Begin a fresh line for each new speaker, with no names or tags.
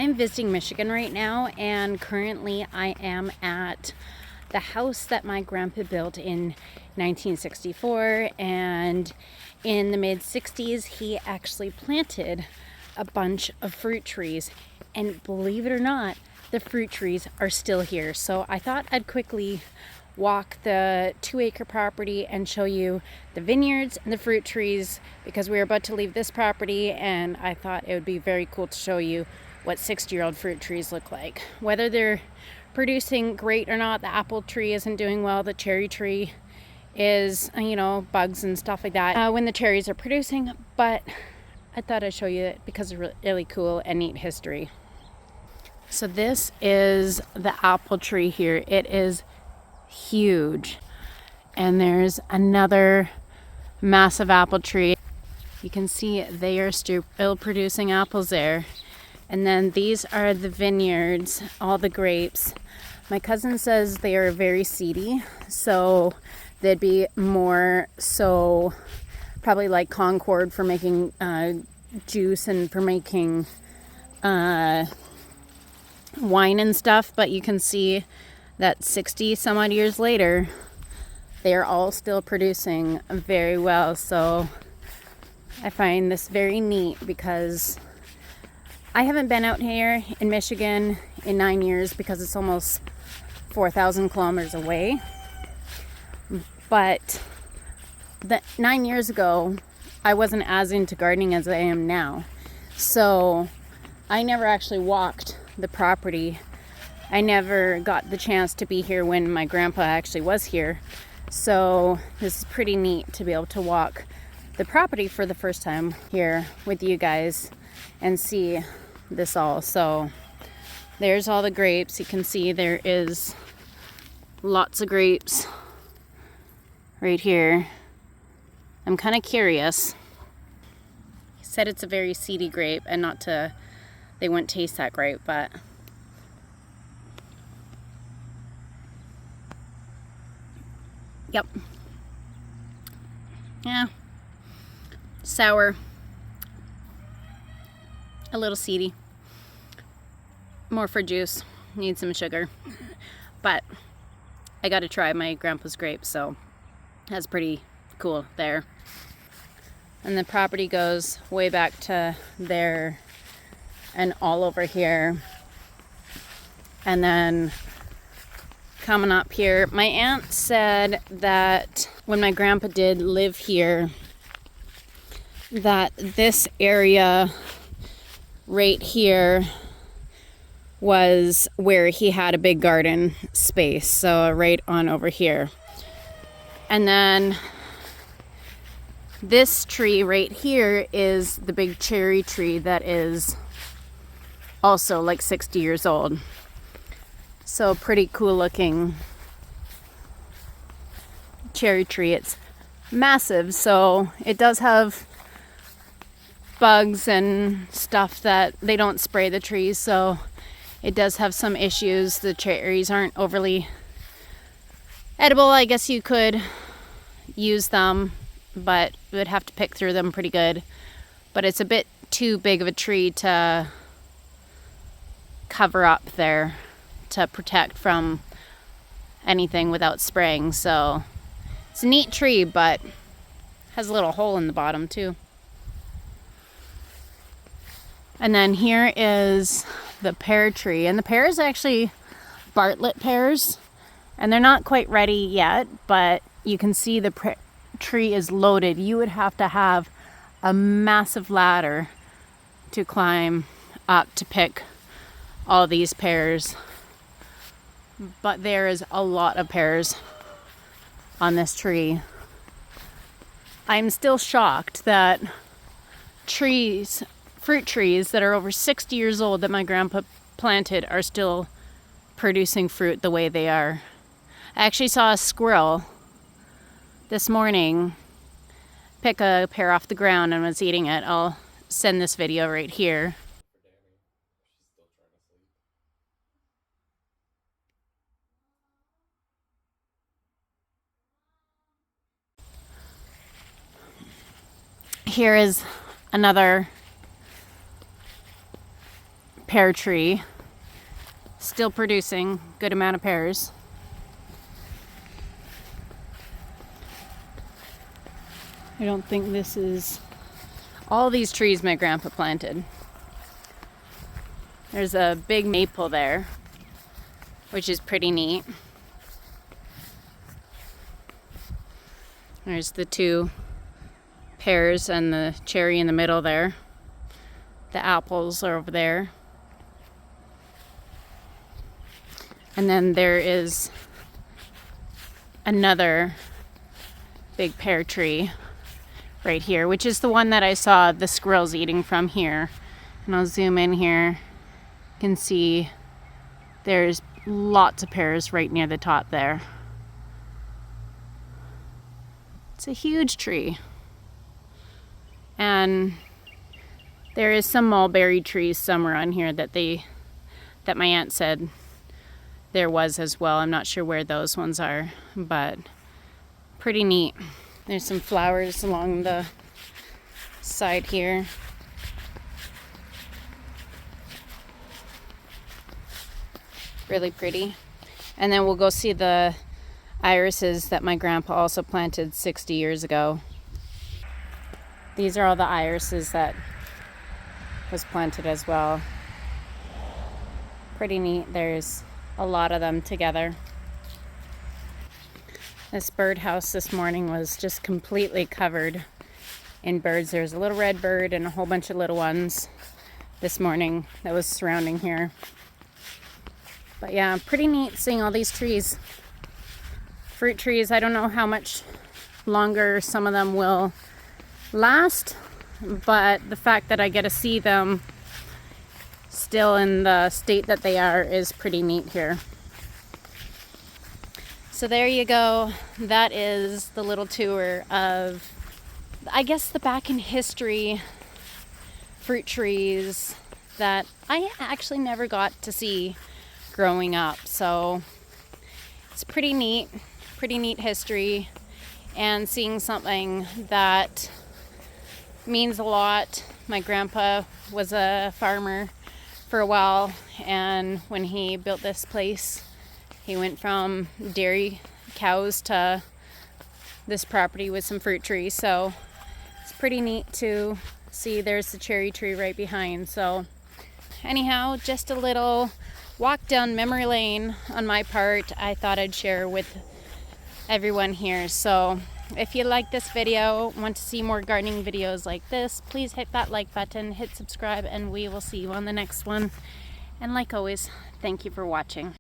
I'm visiting Michigan right now, and currently I am at the house that my grandpa built in 1964, and in the mid 60s he actually planted a bunch of fruit trees, and believe it or not, the fruit trees are still here. So I thought I'd quickly walk the 2-acre property and show you the vineyards and the fruit trees, because we're about to leave this property and I thought it would be very cool to show you what 60-year-old fruit trees look like. Whether they're producing great or not, the apple tree isn't doing well, the cherry tree is, bugs and stuff like that when the cherries are producing, but I thought I'd show you it because it's really cool and neat history. So this is the apple tree here. It is huge, and there's another massive apple tree. You can see they are still producing apples there. And then these are the vineyards, all the grapes. My cousin says they are very seedy, so they'd be more so probably like Concord for making juice and for making wine and stuff. But you can see that 60 some odd years later, they are all still producing very well. So I find this very neat because I haven't been out here in Michigan in 9 years because it's almost 4,000 kilometers away. But 9 years ago, I wasn't as into gardening as I am now. So I never actually walked the property. I never got the chance to be here when my grandpa actually was here. So this is pretty neat to be able to walk the property for the first time here with you guys and see this all. So there's all the grapes. You can see there is lots of grapes right here. I'm kind of curious. He said it's a very seedy grape and they wouldn't taste that great, but yep. Yeah. Sour. A little seedy. More for juice. Need some sugar. But I got to try my grandpa's grapes, so that's pretty cool there. And the property goes way back to there and all over here. And then coming up here, my aunt said that when my grandpa did live here, that this area right here was where he had a big garden space. So right on over here. And then this tree right here is the big cherry tree that is also like 60 years old. So pretty cool looking cherry tree. It's massive, so it does have bugs and stuff that they don't spray the trees, so it does have some issues. The cherries aren't overly edible. I guess you could use them, but you would have to pick through them pretty good. But it's a bit too big of a tree to cover up there to protect from anything without spraying. So it's a neat tree, but has a little hole in the bottom too. And then here is the pear tree, and the pear is actually Bartlett pears, and they're not quite ready yet, but you can see the tree is loaded. You would have to have a massive ladder to climb up to pick all these pears. But there is a lot of pears on this tree. I'm still shocked that fruit trees that are over 60 years old that my grandpa planted are still producing fruit the way they are. I actually saw a squirrel this morning pick a pear off the ground and was eating it. I'll send this video right here. Here is another pear tree, still producing good amount of pears. I don't think this is all these trees my grandpa planted. There's a big maple there, which is pretty neat. There's the two pears and the cherry in the middle there. The apples are over there. And then there is another big pear tree right here, which is the one that I saw the squirrels eating from here. And I'll zoom in here. You can see there's lots of pears right near the top there. It's a huge tree. And there is some mulberry trees somewhere on here that my aunt said there was as well. I'm not sure where those ones are, but pretty neat. There's some flowers along the side here. Really pretty. And then we'll go see the irises that my grandpa also planted 60 years ago. These are all the irises that was planted as well. Pretty neat. There's a lot of them together. This birdhouse this morning was just completely covered in birds. There's a little red bird and a whole bunch of little ones this morning that was surrounding here. But yeah, pretty neat seeing all these trees. Fruit trees, I don't know how much longer some of them will last, but the fact that I get to see them still in the state that they are is pretty neat here. So there you go. That is the little tour of, I guess, the back in history fruit trees that I actually never got to see growing up. So it's pretty neat history, and seeing something that means a lot. My grandpa was a farmer for a while, and when he built this place, he went from dairy cows to this property with some fruit trees. So it's pretty neat to see. There's the cherry tree right behind. So anyhow, just a little walk down memory lane on my part. I thought I'd share with everyone here. So if you like this video, want to see more gardening videos like this, please hit that like button, hit subscribe, and we will see you on the next one. And like always, thank you for watching.